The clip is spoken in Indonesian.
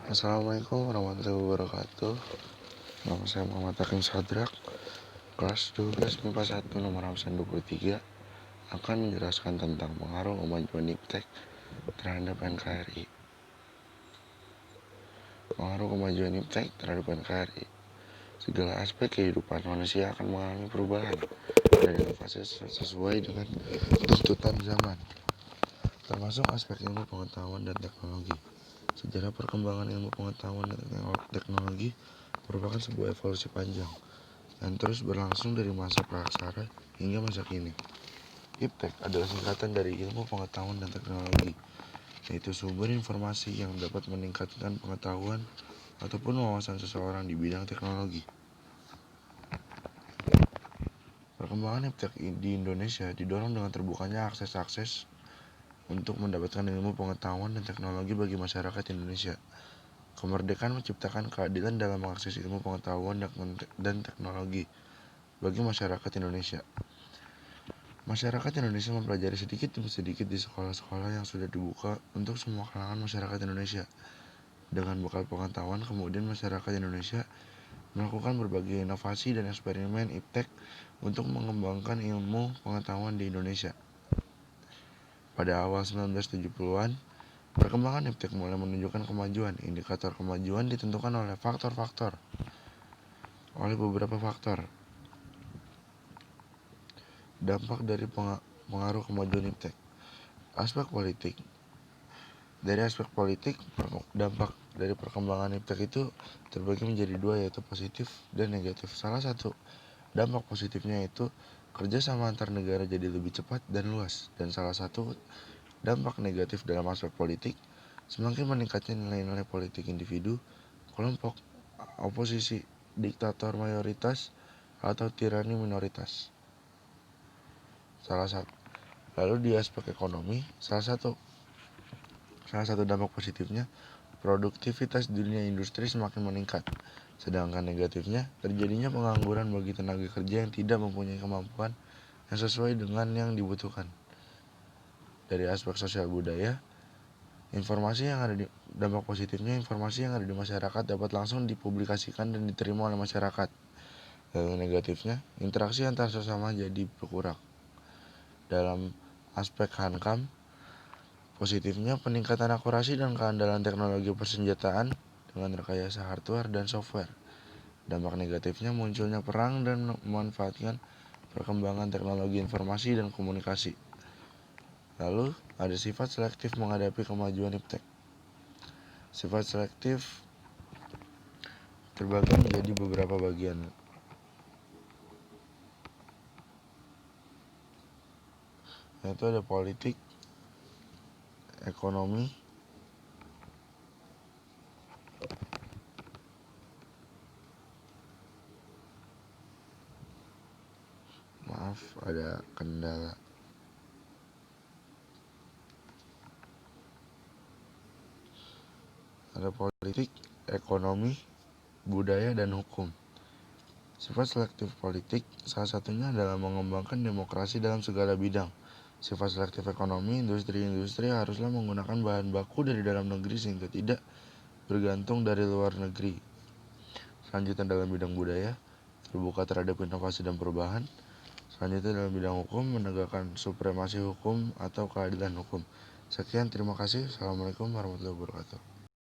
Assalamualaikum warahmatullahi wabarakatuh. Nama saya Muhammad Hakim Sadrak, kelas 12 MIPA 1 nomor absen 23, akan menjelaskan tentang pengaruh kemajuan iptek terhadap NKRI. Pengaruh kemajuan iptek terhadap NKRI. Segala aspek kehidupan manusia akan mengalami perubahan dan inovasi sesuai dengan tuntutan zaman, termasuk aspek ilmu pengetahuan dan teknologi. Sejarah perkembangan ilmu pengetahuan dan teknologi merupakan sebuah evolusi panjang yang terus berlangsung dari masa praksara hingga masa kini. Iptek adalah singkatan dari ilmu pengetahuan dan teknologi, yaitu sumber informasi yang dapat meningkatkan pengetahuan ataupun wawasan seseorang di bidang teknologi. Perkembangan iptek di Indonesia didorong dengan terbukanya akses untuk mendapatkan ilmu pengetahuan dan teknologi bagi masyarakat Indonesia. Kemerdekaan menciptakan keadilan dalam mengakses ilmu pengetahuan dan teknologi bagi masyarakat Indonesia. Masyarakat Indonesia mempelajari sedikit demi sedikit di sekolah-sekolah yang sudah dibuka untuk semua kalangan masyarakat Indonesia. Dengan bekal pengetahuan, kemudian masyarakat Indonesia melakukan berbagai inovasi dan eksperimen iptek untuk mengembangkan ilmu pengetahuan di Indonesia. Pada awal 1970-an, perkembangan iptek mulai menunjukkan kemajuan. Indikator kemajuan ditentukan oleh beberapa faktor. Dampak dari pengaruh kemajuan iptek. Aspek politik. Dari aspek politik, dampak dari perkembangan iptek itu terbagi menjadi dua, yaitu positif dan negatif. Salah satu dampak positifnya itu kerjasama antar negara jadi lebih cepat dan luas. Dan salah satu dampak negatif dalam aspek politik, semakin meningkatnya nilai-nilai politik individu, kelompok, oposisi, diktator mayoritas, atau tirani minoritas. Lalu di aspek ekonomi, salah satu dampak positifnya, produktivitas dunia industri semakin meningkat. Sedangkan negatifnya, terjadinya pengangguran bagi tenaga kerja yang tidak mempunyai kemampuan yang sesuai dengan yang dibutuhkan. Dari aspek sosial budaya, dampak positifnya, informasi yang ada di masyarakat dapat langsung dipublikasikan dan diterima oleh masyarakat. Lalu negatifnya, interaksi antar sesama jadi berkurang. Dalam aspek hankam, positifnya peningkatan akurasi dan keandalan teknologi persenjataan dengan rekayasa hardware dan software. Dampak negatifnya munculnya perang dan memanfaatkan perkembangan teknologi informasi dan komunikasi. Lalu ada sifat selektif menghadapi kemajuan iptek. Sifat selektif terbagi menjadi beberapa bagian, yaitu ada politik, ekonomi, ada kendala. Ada politik, ekonomi, budaya, dan hukum. Sifat selektif politik salah satunya adalah mengembangkan demokrasi dalam segala bidang. Sifat selektif ekonomi, industri haruslah menggunakan bahan baku dari dalam negeri sehingga tidak bergantung dari luar negeri. Selanjutnya dalam bidang budaya, terbuka terhadap inovasi dan perubahan. Selanjutnya dalam bidang hukum, menegakkan supremasi hukum atau keadilan hukum. Sekian, terima kasih. Assalamualaikum warahmatullahi wabarakatuh.